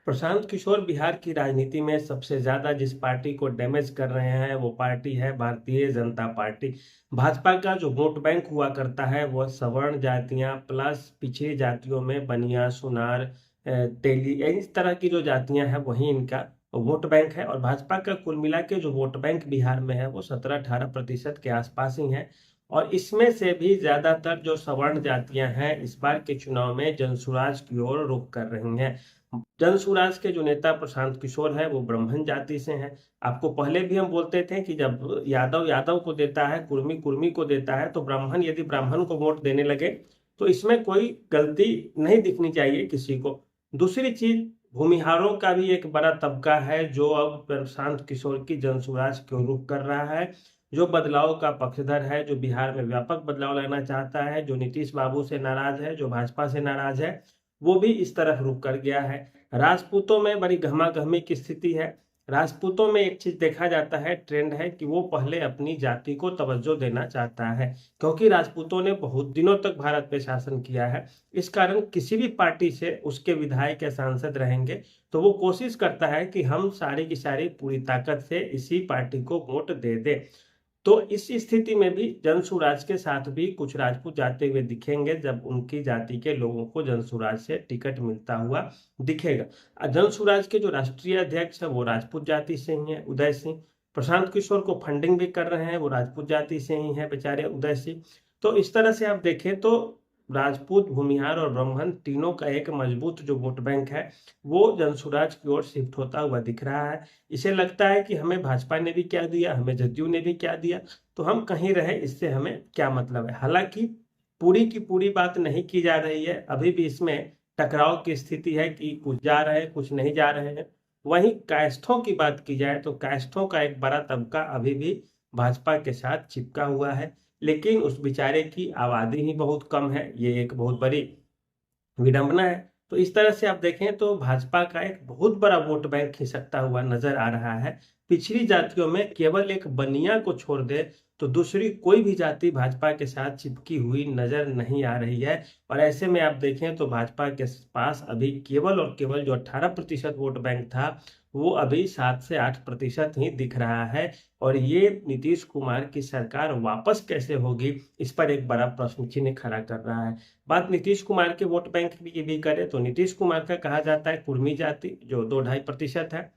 प्रशांत किशोर बिहार की राजनीति में सबसे ज्यादा जिस पार्टी को डैमेज कर रहे हैं वो पार्टी है भारतीय जनता पार्टी। भाजपा का जो वोट बैंक हुआ करता है वह सवर्ण जातियां प्लस पिछड़ी जातियों में बनिया सुनार तेली इस तरह की जो जातियां हैं वही इनका वोट बैंक है। और भाजपा का कुल मिला के जो वोट बैंक बिहार में है वो 17-18% के आसपास ही है। और इसमें से भी ज्यादातर जो सवर्ण जातियां हैं इस बार के चुनाव में जनसुराज की ओर रुख कर रही हैं। जनसुराज के जो नेता प्रशांत किशोर है वो ब्राह्मण जाति से हैं। आपको पहले भी हम बोलते थे कि जब यादव यादव को देता है, कुर्मी कुर्मी को देता है, तो ब्राह्मण यदि ब्राह्मण को वोट देने लगे तो इसमें कोई गलती नहीं दिखनी चाहिए किसी को। दूसरी चीज, भूमिहारों का भी एक बड़ा तबका है जो अब प्रशांत किशोर की जनसुराज की ओर रुख कर रहा है, जो बदलाव का पक्षधर है, जो बिहार में व्यापक बदलाव लाना चाहता है, जो नीतीश बाबू से नाराज है, जो भाजपा से नाराज है, वो भी इस तरफ रुक कर गया है। राजपूतों में बड़ी गहमा-गहमी की स्थिति है। राजपूतों में एक चीज देखा जाता है, ट्रेंड है कि वो पहले अपनी जाति को तवज्जो देना चाहता है, क्योंकि राजपूतों ने बहुत दिनों तक भारत पे शासन किया है। इस कारण किसी भी पार्टी से उसके विधायक या सांसद रहेंगे तो वो कोशिश करता है कि हम सारी की सारी पूरी ताकत से इसी पार्टी को वोट दे दे। तो इस स्थिति में भी जनसुराज के साथ भी कुछ राजपूत जाते हुए दिखेंगे जब उनकी जाति के लोगों को जनसुराज से टिकट मिलता हुआ दिखेगा। जनसुराज के जो राष्ट्रीय अध्यक्ष है वो राजपूत जाति से ही है, उदय सिंह। प्रशांत किशोर को फंडिंग भी कर रहे हैं, वो राजपूत जाति से ही है बेचारे उदय सिंह। तो इस तरह से आप देखें तो राजपूत, भूमिहार और ब्राह्मण तीनों का एक मजबूत जो वोट बैंक है वो जनसुराज की ओर शिफ्ट होता हुआ दिख रहा है। इसे लगता है कि हमें भाजपा ने भी क्या दिया, हमें जदयू ने भी क्या दिया, तो हम कहीं रहे, इससे हमें क्या मतलब है। हालांकि पूरी की पूरी बात नहीं की जा रही है, अभी भी इसमें टकराव की स्थिति है कि कुछ जा रहे हैं कुछ नहीं जा रहे हैं। वहीं कायस्थों की बात की जाए तो कायस्थों का एक बड़ा तबका अभी भी भाजपा के साथ चिपका हुआ है, लेकिन उस बेचारे की आबादी ही बहुत कम है, ये एक बहुत बड़ी विडंबना है। तो इस तरह से आप देखें तो भाजपा का एक बहुत बड़ा वोट बैंक खिसकता हुआ नजर आ रहा है। पिछड़ी जातियों में केवल एक बनिया को छोड़ दे तो दूसरी कोई भी जाति भाजपा के साथ चिपकी हुई नजर नहीं आ रही है। और ऐसे में आप देखें तो भाजपा के पास अभी केवल और केवल जो 18% वोट बैंक था वो अभी 7 से 8% ही दिख रहा है। और ये नीतीश कुमार की सरकार वापस कैसे होगी, इस पर एक बड़ा प्रश्न चिन्ह खड़ा कर रहा है। बात नीतीश कुमार के वोट बैंक की भी करें तो नीतीश कुमार का कहा जाता है कुर्मी जाति जो 2-2.5% है।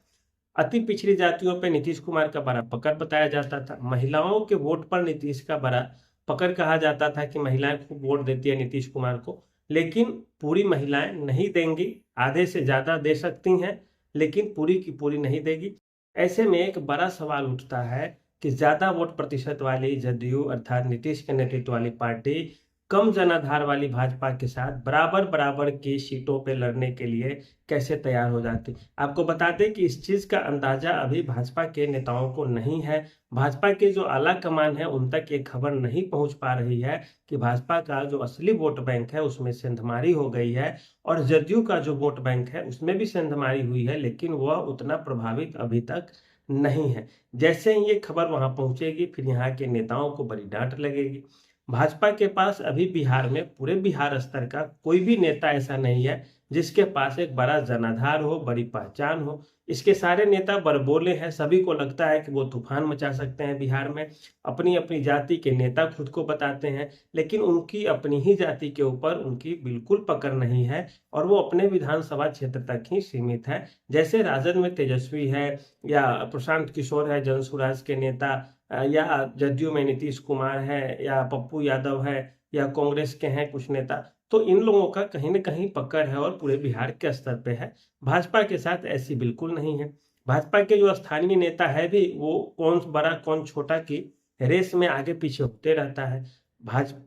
अति पिछड़ी जातियों पे नीतीश कुमार का बड़ा पकड़ बताया जाता था। महिलाओं के वोट पर नीतीश का बड़ा पकड़ कहा जाता था कि महिलाएं खूब वोट देती है नीतीश कुमार को, लेकिन पूरी महिलाएं नहीं देंगी, आधे से ज्यादा दे सकती हैं लेकिन पूरी की पूरी नहीं देगी। ऐसे में एक बड़ा सवाल उठता है कि ज्यादा वोट प्रतिशत वाली जदयू अर्थात नीतीश के नेतृत्व वाली पार्टी कम जनाधार वाली भाजपा के साथ बराबर बराबर की सीटों पे लड़ने के लिए कैसे तैयार हो जाती। आपको बता दें कि इस चीज का अंदाजा अभी भाजपा के नेताओं को नहीं है। भाजपा के जो आला कमान है उन तक ये खबर नहीं पहुंच पा रही है कि भाजपा का जो असली वोट बैंक है उसमें सेंधमारी हो गई है, और जदयू का जो वोट बैंक है उसमें भी सेंधमारी हुई है, लेकिन वह उतना प्रभावित अभी तक नहीं है। जैसे ही ये खबर वहां पहुंचेगी फिर यहाँ के नेताओं को बड़ी डांट लगेगी। भाजपा के पास अभी बिहार में पूरे बिहार स्तर का कोई भी नेता ऐसा नहीं है जिसके पास एक बड़ा जनाधार हो, बड़ी पहचान हो। इसके सारे नेता बड़बोले हैं, सभी को लगता है कि वो तूफान मचा सकते हैं बिहार में। अपनी अपनी जाति के नेता खुद को बताते हैं, लेकिन उनकी अपनी ही जाति के ऊपर उनकी बिल्कुल पकड़ नहीं है और वो अपने विधानसभा क्षेत्र तक ही सीमित है। जैसे राजद में तेजस्वी है, या प्रशांत किशोर है जनसुराज के नेता, या जदयू में नीतीश कुमार है, या पप्पू यादव है, या कांग्रेस के हैं कुछ नेता, तो इन लोगों का कहीं ना कहीं पकड़ है और पूरे बिहार के स्तर पे है। भाजपा के साथ ऐसी बिल्कुल नहीं है। भाजपा के जो स्थानीय नेता है भी वो कौन बड़ा कौन छोटा की रेस में आगे पीछे होते रहता है।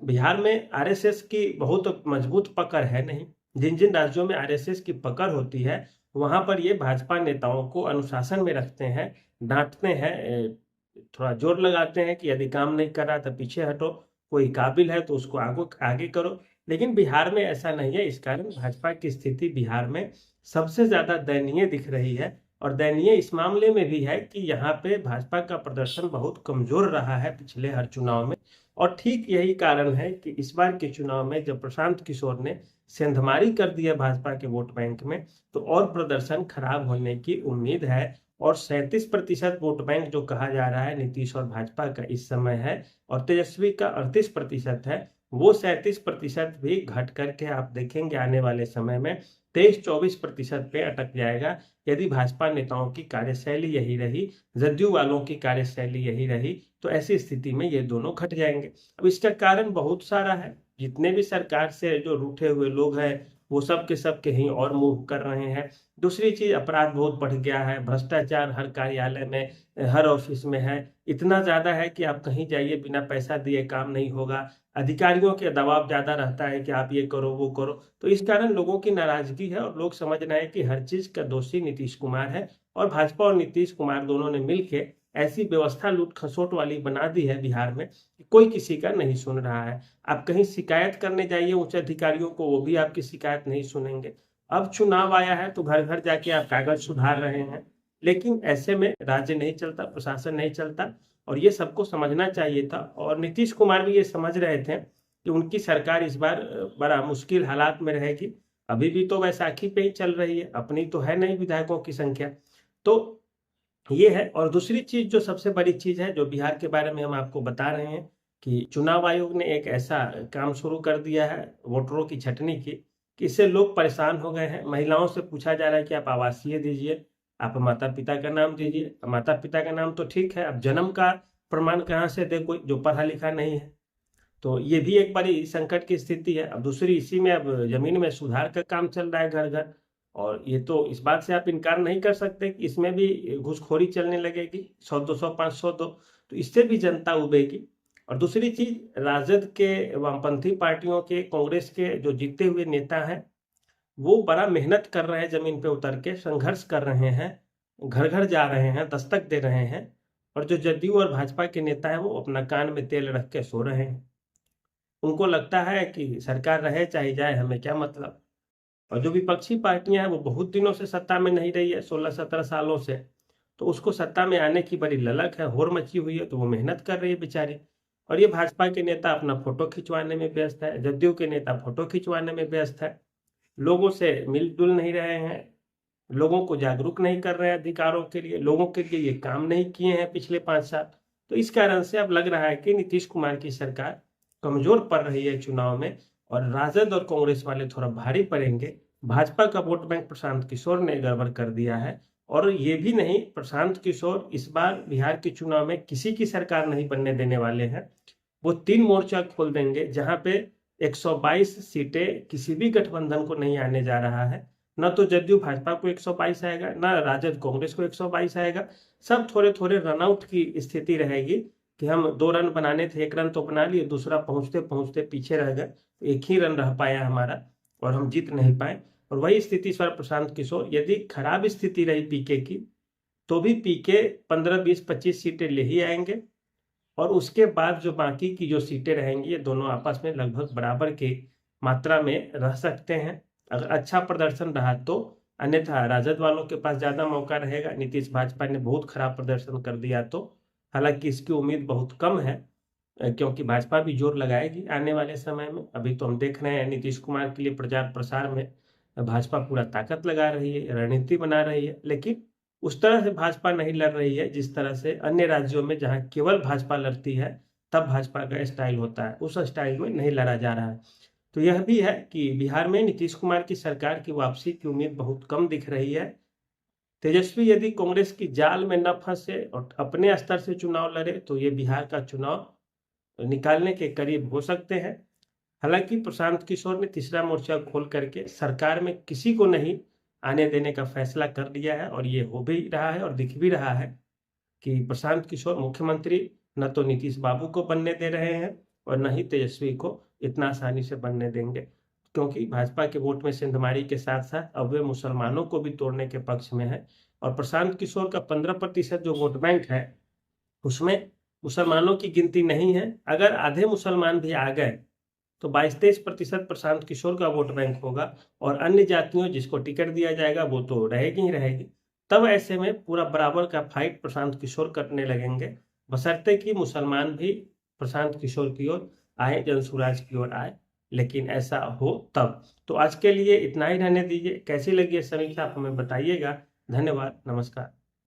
बिहार में आरएसएस की बहुत मजबूत पकड़ है नहीं। जिन जिन राज्यों में आरएसएस की पकड़ होती है वहां पर ये भाजपा नेताओं को अनुशासन में रखते हैं, डांटते हैं, थोड़ा जोर लगाते हैं कि यदि काम नहीं कर रहा तो पीछे हटो, कोई काबिल है तो उसको आगे आगे करो। लेकिन बिहार में ऐसा नहीं है, इस कारण भाजपा की स्थिति बिहार में सबसे ज्यादा दयनीय दिख रही है। और दयनीय इस मामले में भी है कि यहाँ पे भाजपा का प्रदर्शन बहुत कमजोर रहा है पिछले हर चुनाव में। और ठीक यही कारण है कि इस बार के चुनाव में जब प्रशांत किशोर ने सेंधमारी कर दिया भाजपा के वोट बैंक में, तो और प्रदर्शन खराब होने की उम्मीद है। और 37% वोट बैंक जो कहा जा रहा है नीतीश और भाजपा का इस समय है, और तेजस्वी का 38% है, वो 37% भी घट करके आप देखेंगे आने वाले समय में 23-24% पे अटक जाएगा, यदि भाजपा नेताओं की कार्यशैली यही रही, जदयू वालों की कार्यशैली यही रही, तो ऐसी स्थिति में ये दोनों घट जाएंगे। अब इसका कारण बहुत सारा है। जितने भी सरकार से जो रूठे हुए लोग हैं, वो सब के सब कहीं और मूव कर रहे हैं। दूसरी चीज, अपराध बहुत बढ़ गया है, भ्रष्टाचार हर कार्यालय में, हर ऑफिस में है, इतना ज्यादा है कि आप कहीं जाइए बिना पैसा दिए काम नहीं होगा। अधिकारियों के दबाव ज्यादा रहता है कि आप ये करो वो करो, तो इस कारण लोगों की नाराजगी है और लोग समझ रहे हैं कि हर चीज का दोषी नीतीश कुमार है। और भाजपा और नीतीश कुमार दोनों ने मिलकर ऐसी व्यवस्था लूट खसोट वाली बना दी है बिहार में कि कोई किसी का नहीं सुन रहा है। आप कहीं शिकायत करने जाइए उच्च अधिकारियों को, वो भी आपकी शिकायत नहीं सुनेंगे। अब चुनाव आया है तो घर घर जाके आप कागज सुधार रहे हैं, लेकिन ऐसे में राज्य नहीं चलता, प्रशासन नहीं चलता, और ये सबको समझना चाहिए था। और नीतीश कुमार भी ये समझ रहे थे कि उनकी सरकार इस बार बड़ा मुश्किल हालात में रहेगी। अभी भी तो वैसाखी पे ही चल रही है, अपनी तो है नहीं विधायकों की संख्या। तो ये है। और दूसरी चीज जो सबसे बड़ी चीज है जो बिहार के बारे में हम आपको बता रहे हैं कि चुनाव आयोग ने एक ऐसा काम शुरू कर दिया है वोटरों की छटनी की, कि इससे लोग परेशान हो गए हैं। महिलाओं से पूछा जा रहा है कि आप आवासीय दीजिए, आप माता पिता का नाम दीजिए। माता पिता का नाम तो ठीक है, अब जन्म का प्रमाण कहाँ से दे कोई जो पढ़ा लिखा नहीं है? तो ये भी एक बड़ी संकट की स्थिति है। अब दूसरी, इसी में अब जमीन में सुधार का काम चल रहा है घर घर, और ये तो इस बात से आप इनकार नहीं कर सकते कि इसमें भी घूसखोरी चलने लगेगी, 100-200 500 दो, तो इससे भी जनता उबेगी। और दूसरी चीज, राजद के, वामपंथी पार्टियों के, कांग्रेस के जो जीते हुए नेता हैं, वो बड़ा मेहनत कर रहे हैं, जमीन पे उतर के संघर्ष कर रहे हैं, घर घर जा रहे हैं, दस्तक दे रहे हैं। और जो जदयू और भाजपा के नेता हैं वो अपना कान में तेल रख के सो रहे हैं। उनको लगता है कि सरकार रहे चाहे जाए, हमें क्या मतलब। और जो विपक्षी पार्टियां हैं वो बहुत दिनों से सत्ता में नहीं रही है, 16-17 सालों से, तो उसको सत्ता में आने की बड़ी ललक है, होड़ मची हुई है, तो वो मेहनत कर रही है बेचारी। और ये भाजपा के नेता अपना फोटो खिंचवाने में व्यस्त है, जदयू के नेता फोटो खिंचवाने में व्यस्त है, लोगों से मिलजुल नहीं रहे हैं, लोगों को जागरूक नहीं कर रहे हैं अधिकारों के लिए, लोगों के लिए ये काम नहीं किए हैं पिछले 5 साल। तो इस कारण से अब लग रहा है कि नीतीश कुमार की सरकार कमजोर पड़ रही है चुनाव में, और राजद और कांग्रेस वाले थोड़ा भारी पड़ेंगे। भाजपा का वोट बैंक प्रशांत किशोर ने गड़बड़ कर दिया है। और ये भी नहीं, प्रशांत किशोर इस बार बिहार के चुनाव में किसी की सरकार नहीं बनने देने वाले हैं। वो 3 मोर्चा खोल देंगे जहां पे 122 सीटें किसी भी गठबंधन को नहीं आने जा रहा है। न तो जदयू भाजपा को 122 आएगा, न राजद कांग्रेस को 122 आएगा। सब थोड़े थोड़े रनआउट की स्थिति रहेगी कि हम 2 रन बनाने थे, 1 रन तो बना लिए, दूसरा पहुंचते पहुंचते पीछे रह गए, तो 1 ही रन रह पाया हमारा और हम जीत नहीं पाए। और वही स्थिति इस बार प्रशांत किशोर, यदि खराब स्थिति रही पीके की, तो भी पीके 15, 20, 25 सीटें ले ही आएंगे। और उसके बाद जो बाकी की जो सीटें रहेंगी, ये दोनों आपस में लगभग बराबर की मात्रा में रह सकते हैं अगर अच्छा प्रदर्शन रहा तो। अन्यथा राजद वालों के पास ज्यादा मौका रहेगा, नीतीश भाजपा ने बहुत खराब प्रदर्शन कर दिया तो। हालांकि इसकी उम्मीद बहुत कम है, क्योंकि भाजपा भी जोर लगाएगी आने वाले समय में। अभी तो हम देख रहे हैं नीतीश कुमार के लिए प्रचार प्रसार में भाजपा पूरा ताकत लगा रही है, रणनीति बना रही है, लेकिन उस तरह से भाजपा नहीं लड़ रही है जिस तरह से अन्य राज्यों में जहां केवल भाजपा लड़ती है तब भाजपा का स्टाइल होता है, उस स्टाइल में नहीं लड़ा जा रहा है। तो यह भी है कि बिहार में नीतीश कुमार की सरकार की वापसी की उम्मीद बहुत कम दिख रही है। तेजस्वी यदि कांग्रेस की जाल में न फंसे और अपने स्तर से चुनाव लड़े तो ये बिहार का चुनाव निकालने के करीब हो सकते हैं। हालांकि प्रशांत किशोर ने तीसरा मोर्चा खोल करके सरकार में किसी को नहीं आने देने का फैसला कर लिया है, और ये हो भी रहा है और दिख भी रहा है कि प्रशांत किशोर मुख्यमंत्री न तो नीतीश बाबू को बनने दे रहे हैं और न ही तेजस्वी को इतना आसानी से बनने देंगे, क्योंकि भाजपा के वोट में सेंधमारी के साथ साथ अब वे मुसलमानों को भी तोड़ने के पक्ष में है। और प्रशांत किशोर का 15% जो वोट बैंक है उसमें मुसलमानों की गिनती नहीं है। अगर आधे मुसलमान भी आ गए तो 22-23% प्रशांत किशोर का वोट बैंक होगा, और अन्य जातियों जिसको टिकट दिया जाएगा वो तो रहेगी ही रहेगी। तब ऐसे में पूरा बराबर का फाइट प्रशांत किशोर करने लगेंगे, बशर्ते कि मुसलमान भी प्रशांत किशोर की ओर आए, जनसुराज की ओर आए। लेकिन ऐसा हो तब। तो आज के लिए इतना ही रहने दीजिए। कैसी लगी ये समीक्षा आप हमें बताइएगा। धन्यवाद, नमस्कार।